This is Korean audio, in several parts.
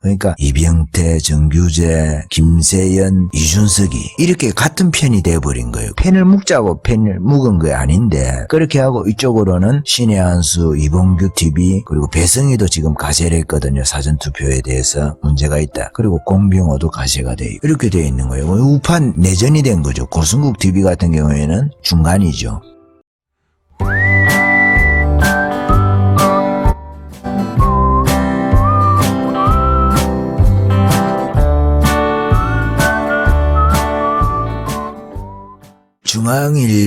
그러니까 이병태, 정규재, 김세연, 이준석이 이렇게 같은 편이 돼버린 거예요. 펜을 묵자고 펜을 묵은 게 아닌데 그렇게 하고 이쪽으로는 신의 한수, 이봉규 TV 그리고 배성희도 지금 가세를 했거든요. 사전투표에 대해서 문제가 있다. 그리고 공병호도 가세가 돼요. 이렇게 돼 있는 거예요. 우판 내전이 된 거죠. 고승국 TV 같은 경우에는 중간이죠.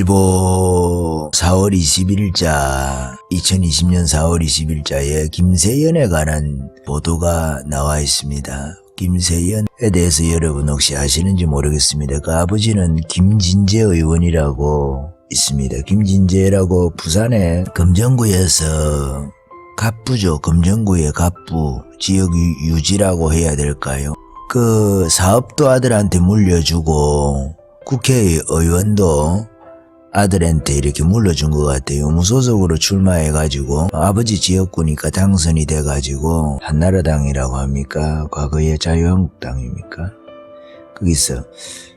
중앙일보 4월 20일자 2020년 4월 20일자에 김세연에 관한 보도가 나와 있습니다. 김세연에 대해서 여러분 혹시 아시는지 모르겠습니다. 그 아버지는 김진재 의원이라고 있습니다. 김진재라고 부산의 금정구에서 갑부죠. 금정구의 갑부 지역 유지라고 해야 될까요? 그 사업도 아들한테 물려주고 국회의원도 아들한테 이렇게 물려준 것 같아요. 무소속으로 출마해가지고 아버지 지역구니까 당선이 돼가지고 한나라당이라고 합니까? 과거의 자유한국당입니까? 거기서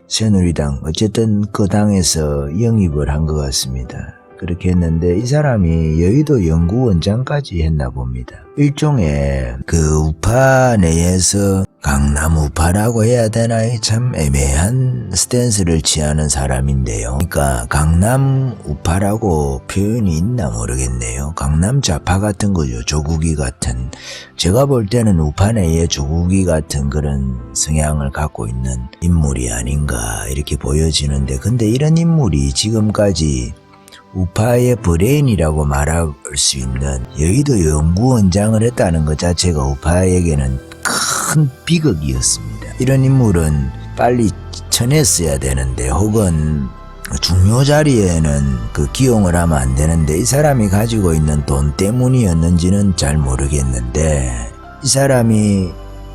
새누리당 어쨌든 그 당에서 영입을 한 것 같습니다. 그렇게 했는데 이 사람이 여의도 연구원장까지 했나 봅니다. 일종의 그 우파 내에서 강남 우파라고 해야 되나요? 참 애매한 스탠스를 취하는 사람인데요. 그러니까 강남 우파라고 표현이 있나 모르겠네요. 강남 좌파 같은 거죠. 조국이 같은. 제가 볼 때는 우파 내에 조국이 같은 그런 성향을 갖고 있는 인물이 아닌가 이렇게 보여지는데 근데 이런 인물이 지금까지 우파의 브레인이라고 말할 수 있는 여의도 연구원장을 했다는 것 자체가 우파에게는 큰 비극이었습니다. 이런 인물은 빨리 쳐냈어야 되는데 혹은 중요 자리에는 그 기용을 하면 안 되는데 이 사람이 가지고 있는 돈 때문이었는지는 잘 모르겠는데 이 사람이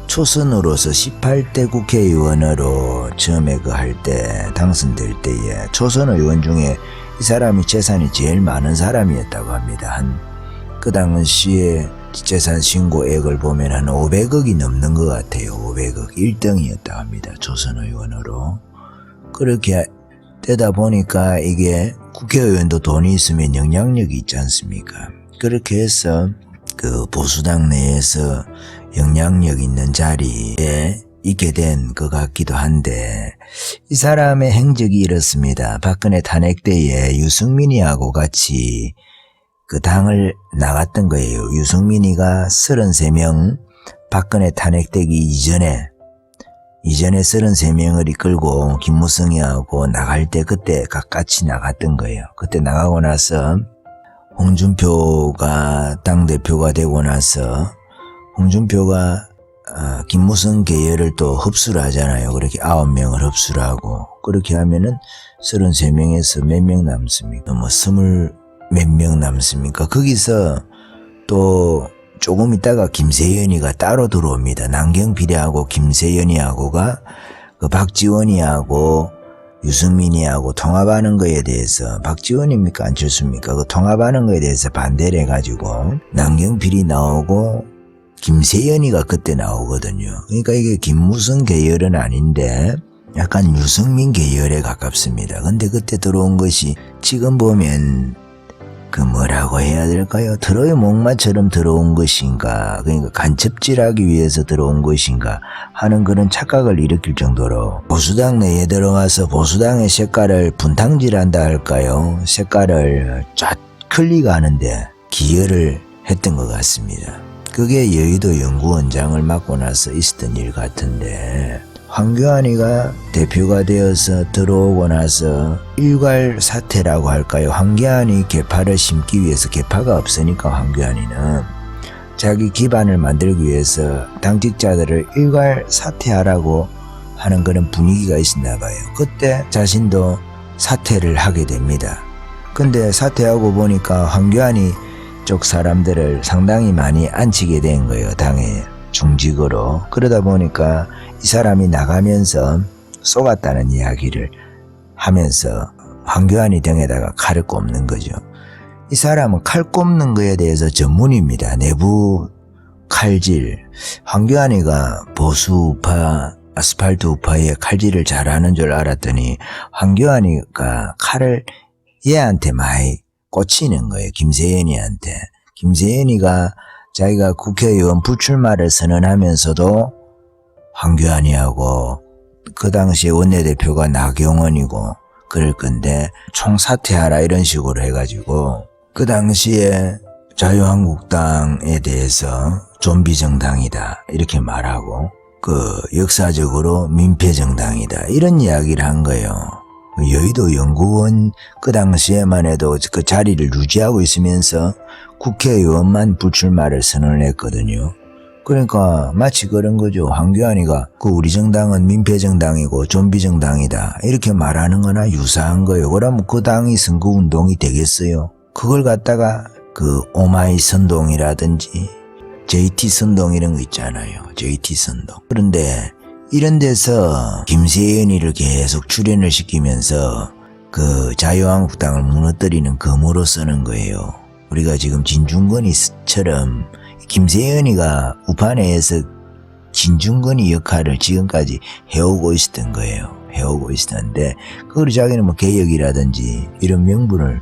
초선으로서 18대 국회의원으로 처음에 그 할 때 당선될 때에 초선 의원 중에 이 사람이 재산이 제일 많은 사람이었다고 합니다. 그 당시에 재산 신고액을 보면 한 500억이 넘는 것 같아요. 500억 1등이었다고 합니다. 조선 의원으로. 그렇게 되다 보니까 이게 국회의원도 돈이 있으면 영향력이 있지 않습니까? 그렇게 해서 그 보수당 내에서 영향력 있는 자리에 있게 된 것 같기도 한데 이 사람의 행적이 이렇습니다. 박근혜 탄핵 때에 유승민이하고 같이 그 당을 나갔던 거예요. 유승민이가 33명 박근혜 탄핵되기 이전에 33명을 이끌고 김무성이하고 나갈 때 그때 같이 나갔던 거예요. 그때 나가고 나서 홍준표가 당대표가 되고 나서 홍준표가 김무성 계열을 또 흡수를 하잖아요. 그렇게 9명을 흡수를 하고 그렇게 하면은 33명에서 몇 명 남습니까? 뭐 20 몇 명 남습니까? 거기서 또 조금 있다가 김세연이가 따로 들어옵니다. 남경필이하고 김세연이하고가 그 박지원이하고 유승민이하고 통합하는 거에 대해서 박지원입니까? 안철수입니까? 그 통합하는 거에 대해서 반대를 해가지고 남경필이 나오고 김세연이가 그때 나오거든요. 그러니까 이게 김무성 계열은 아닌데 약간 유승민 계열에 가깝습니다. 근데 그때 들어온 것이 지금 보면 그 뭐라고 해야 될까요? 트로이 목마처럼 들어온 것인가 그러니까 간첩질하기 위해서 들어온 것인가 하는 그런 착각을 일으킬 정도로 보수당 내에 들어가서 보수당의 색깔을 분탕질한다 할까요? 색깔을 쫙 클릭하는데 기여를 했던 것 같습니다. 그게 여의도 연구원장을 맡고 나서 있었던 일 같은데 황교안이가 대표가 되어서 들어오고 나서 일괄 사퇴라고 할까요? 황교안이 계파를 심기 위해서 계파가 없으니까 황교안이는 자기 기반을 만들기 위해서 당직자들을 일괄 사퇴하라고 하는 그런 분위기가 있었나 봐요. 그때 자신도 사퇴를 하게 됩니다. 근데 사퇴하고 보니까 황교안이 쪽 사람들을 상당히 많이 앉히게 된 거예요. 당에 중직으로. 그러다 보니까 이 사람이 나가면서 속았다는 이야기를 하면서 황교안이 등에다가 칼을 꼽는 거죠. 이 사람은 칼 꼽는 거에 대해서 전문입니다. 내부 칼질. 황교안이가 보수 우파, 아스팔트 우파의 칼질을 잘하는 줄 알았더니 황교안이가 칼을 얘한테 많이 꽂히는 거예요. 김세연이한테. 김세연이가 자기가 국회의원 불출마를 선언하면서도 황교안이하고 그 당시에 원내대표가 나경원이고 그럴 건데 총사퇴하라 이런 식으로 해가지고 그 당시에 자유한국당에 대해서 좀비 정당이다 이렇게 말하고 그 역사적으로 민폐 정당이다 이런 이야기를 한 거예요. 여의도 연구원 그 당시에만 해도 그 자리를 유지하고 있으면서 국회의원만 불출마를 선언을 했거든요. 그러니까 마치 그런 거죠. 황교안이가 그 우리 정당은 민폐 정당이고 좀비 정당이다 이렇게 말하는 거나 유사한 거예요. 그러면 그 당이 선거운동이 되겠어요? 그걸 갖다가 그 오마이 선동이라든지 JT 선동 이런 거 있잖아요. JT 선동. 그런데 이런 데서 김세연이를 계속 출연을 시키면서 그 자유한국당을 무너뜨리는 검으로 쓰는 거예요. 우리가 지금 진중권이처럼 김세연이가 우파 내에서 진중권이 역할을 지금까지 해오고 있었던 거예요. 해오고 있었는데 그걸 자기는 뭐 개혁이라든지 이런 명분을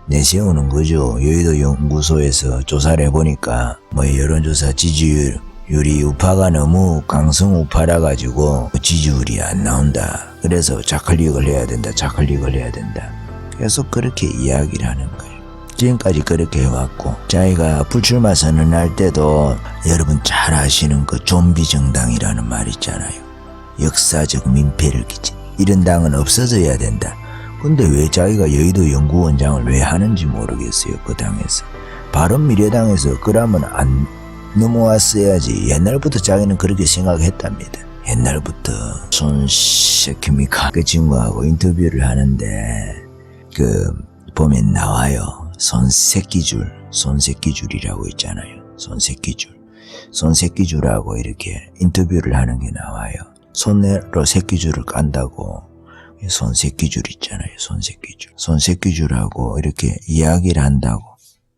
내세우는 거죠. 여의도 연구소에서 조사를 해보니까 뭐 여론조사 지지율이 우파가 너무 강성 우파라 가지고 지지율이 안 나온다. 그래서 좌클릭을 해야 된다. 좌클릭을 해야 된다. 계속 그렇게 이야기를 하는 거예요. 지금까지 그렇게 해왔고 자기가 불출마 선언할 때도 여러분 잘 아시는 그 좀비 정당이라는 말 있잖아요. 역사적 민폐를 끼친 이런 당은 없어져야 된다. 근데 왜 자기가 여의도 연구원장을 왜 하는지 모르겠어요. 그 당에서. 바른미래당에서 그러면 안 넘어왔어야지. 옛날부터 자기는 그렇게 생각했답니다. 옛날부터 손새끼입니까? 그 친구하고 인터뷰를 하는데 그 보면 나와요. 손새끼줄이라고 있잖아요. 손새끼줄하고 이렇게 인터뷰를 하는 게 나와요. 손으로 새끼줄을 깐다고 손새끼줄 있잖아요. 손새끼줄하고 이렇게 이야기를 한다고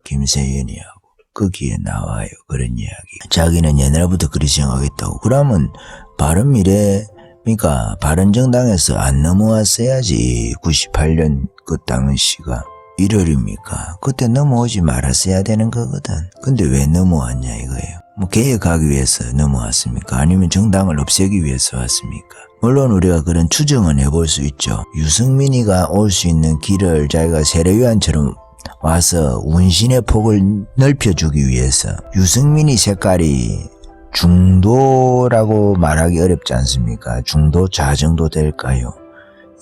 김세연이하고 거기에 나와요. 그런 이야기. 자기는 옛날부터 그렇게 생각했다고. 그러면 바른미래니까 바른정당에서 안 넘어왔어야지. 98년 그 당시가 1월입니까? 그때 넘어오지 말았어야 되는 거거든. 근데 왜 넘어왔냐 이거예요. 뭐 개혁하기 위해서 넘어왔습니까? 아니면 정당을 없애기 위해서 왔습니까? 물론 우리가 그런 추정은 해볼 수 있죠. 유승민이가 올 수 있는 길을 자기가 세례요한처럼 와서 운신의 폭을 넓혀주기 위해서. 유승민이 색깔이 중도라고 말하기 어렵지 않습니까? 중도 좌정도 될까요?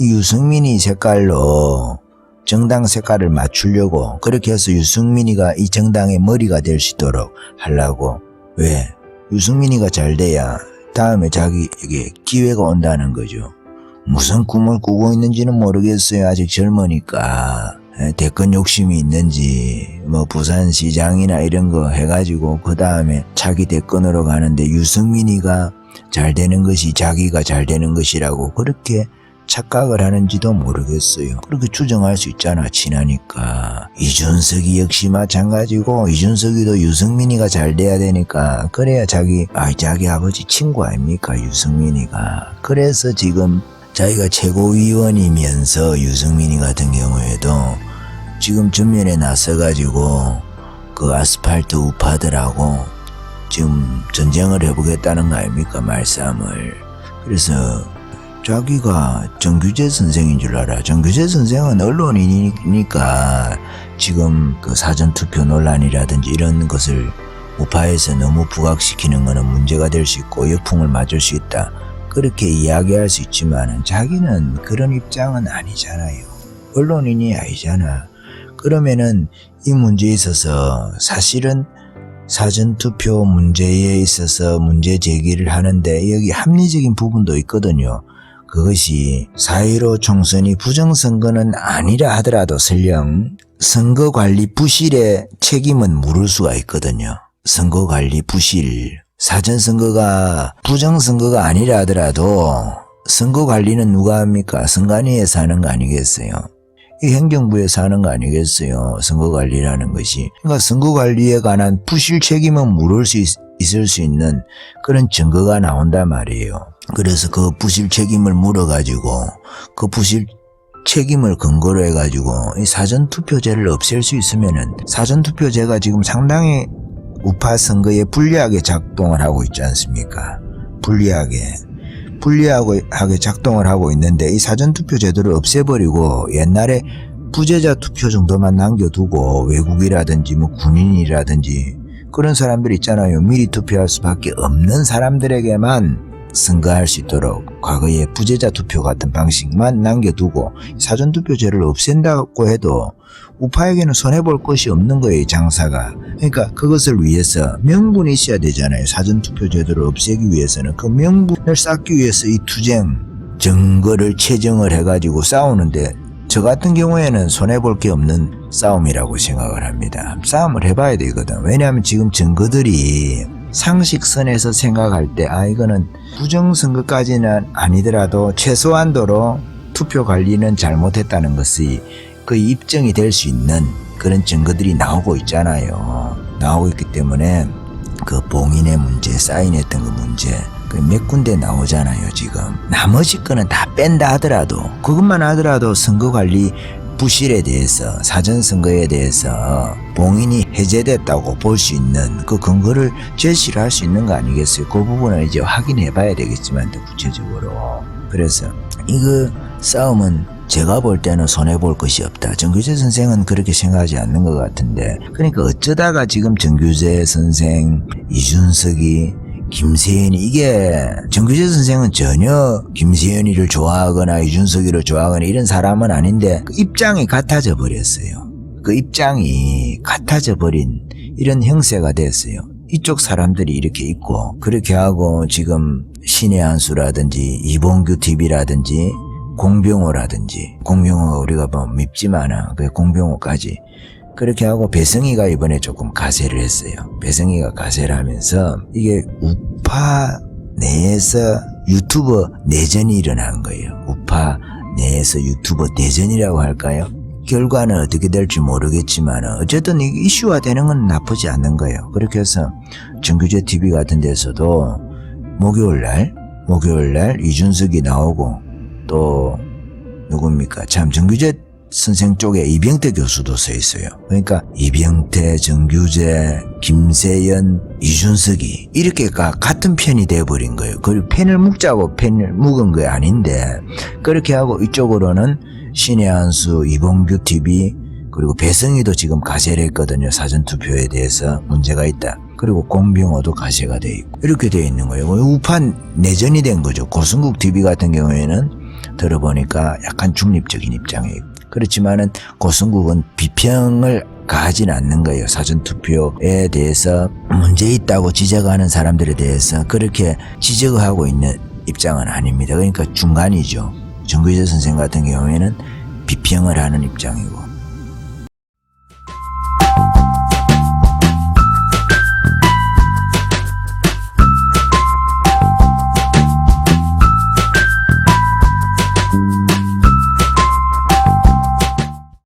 이 유승민이 색깔로 정당 색깔을 맞추려고 그렇게 해서 유승민이가 이 정당의 머리가 될 수 있도록 하려고. 왜? 유승민이가 잘 돼야 다음에 자기에게 기회가 온다는 거죠. 무슨 꿈을 꾸고 있는지는 모르겠어요. 아직 젊으니까. 대권 욕심이 있는지 뭐 부산시장이나 이런 거 해가지고 그 다음에 차기 대권으로 가는데 유승민이가 잘 되는 것이 자기가 잘 되는 것이라고 그렇게 착각을 하는지도 모르겠어요. 그렇게 추정할 수 있잖아. 친하니까. 이준석이 역시 마찬가지고 이준석이도 유승민이가 잘 돼야 되니까 그래야 자기 아버지 친구 아닙니까 유승민이가. 그래서 지금 자기가 최고위원이면서 유승민이 같은 경우에도 지금 전면에 나서가지고 그 아스팔트 우파들하고 지금 전쟁을 해보겠다는 거 아닙니까 말싸움을. 그래서 자기가 정규재 선생인 줄 알아. 정규재 선생은 언론인이니까 지금 그 사전투표 논란이라든지 이런 것을 우파에서 너무 부각시키는 것은 문제가 될 수 있고 역풍을 맞을 수 있다. 그렇게 이야기할 수 있지만 자기는 그런 입장은 아니잖아요. 언론인이 아니잖아. 그러면은 이 문제에 있어서 사실은 사전투표 문제에 있어서 문제 제기를 하는데 여기 합리적인 부분도 있거든요. 그것이 4.15 총선이 부정선거는 아니라 하더라도 설령 선거관리 부실의 책임은 물을 수가 있거든요. 선거관리 부실. 사전선거가 부정선거가 아니라 하더라도 선거관리는 누가 합니까? 선관위에서 하는 거 아니겠어요? 이 행정부에서 하는 거 아니겠어요? 선거관리라는 것이. 그러니까 선거관리에 관한 부실 책임은 물을 수 있을 수 있는 그런 증거가 나온단 말이에요. 그래서 그 부실 책임을 물어가지고 그 부실 책임을 근거로 해가지고 이 사전투표제를 없앨 수 있으면은 사전투표제가 지금 상당히 우파 선거에 불리하게 작동을 하고 있지 않습니까? 불리하게 작동을 하고 있는데 이 사전투표제도를 없애버리고 옛날에 부재자 투표 정도만 남겨두고 외국이라든지 뭐 군인이라든지 그런 사람들 있잖아요. 미리 투표할 수밖에 없는 사람들에게만 선거할 수 있도록 과거에 부재자 투표 같은 방식만 남겨두고 사전투표제를 없앤다고 해도 우파에게는 손해볼 것이 없는 거예요. 장사가. 그러니까 그것을 위해서 명분이 있어야 되잖아요. 사전투표제도를 없애기 위해서는 그 명분을 쌓기 위해서 이 투쟁 증거를 채정을 해가지고 싸우는데 저 같은 경우에는 손해볼 게 없는 싸움이라고 생각을 합니다. 싸움을 해봐야 되거든. 왜냐하면 지금 증거들이 상식선에서 생각할 때 이거는 부정선거까지는 아니더라도 최소한도로 투표 관리는 잘못했다는 것이 그 입증이 될 수 있는 그런 증거들이 나오고 있잖아요. 나오고 있기 때문에 그 봉인의 문제, 사인했던 그 문제 그 몇 군데 나오잖아요. 지금 나머지 거는 다 뺀다 하더라도 그것만 하더라도 선거관리 부실에 대해서 사전선거에 대해서 봉인이 해제됐다고 볼 수 있는 그 근거를 제시를 할 수 있는 거 아니겠어요? 그 부분을 이제 확인해 봐야 되겠지만 더 구체적으로. 그래서 이거 싸움은 제가 볼 때는 손해볼 것이 없다. 정규재 선생은 그렇게 생각하지 않는 것 같은데 그러니까 어쩌다가 지금 정규재 선생, 이준석이 김세현이 이게 정규재 선생은 전혀 김세현이를 좋아하거나 이준석이를 좋아하거나 이런 사람은 아닌데 그 입장이 같아져 버렸어요. 그 입장이 같아져 버린 이런 형세가 됐어요. 이쪽 사람들이 이렇게 있고 그렇게 하고 지금 신의 한수라든지 이봉규 TV라든지 공병호라든지 공병호가 우리가 뭐 밉지만은 그 공병호까지 그렇게 하고 배성희가 이번에 조금 가세를 했어요. 배성희가 가세를 하면서 이게 우파 내에서 유튜버 내전이 일어난 거예요. 우파 내에서 유튜버 내전이라고 할까요? 결과는 어떻게 될지 모르겠지만 어쨌든 이게 이슈화 되는 건 나쁘지 않는 거예요. 그렇게 해서 정규재 TV 같은 데서도 목요일날 이준석이 나오고 또 누굽니까? 참 정규재 선생 쪽에 이병태 교수도 서 있어요. 그러니까 이병태, 정규재, 김세연, 이준석이 이렇게가 같은 편이 돼버린 거예요. 그리고 편을 묶자고 편을 묶은 게 아닌데 그렇게 하고 이쪽으로는 신의 한수, 이봉규 TV 그리고 배성희도 지금 가세를 했거든요. 사전투표에 대해서 문제가 있다. 그리고 공병호도 가세가 돼 있고 이렇게 돼 있는 거예요. 우파 내전이 된 거죠. 고승국 TV 같은 경우에는 들어보니까 약간 중립적인 입장이에요. 그렇지만은 고승국은 비평을 가하진 않는 거예요. 사전투표에 대해서 문제 있다고 지적하는 사람들에 대해서 그렇게 지적하고 있는 입장은 아닙니다. 그러니까 중간이죠. 정규재 선생 같은 경우에는 비평을 하는 입장이고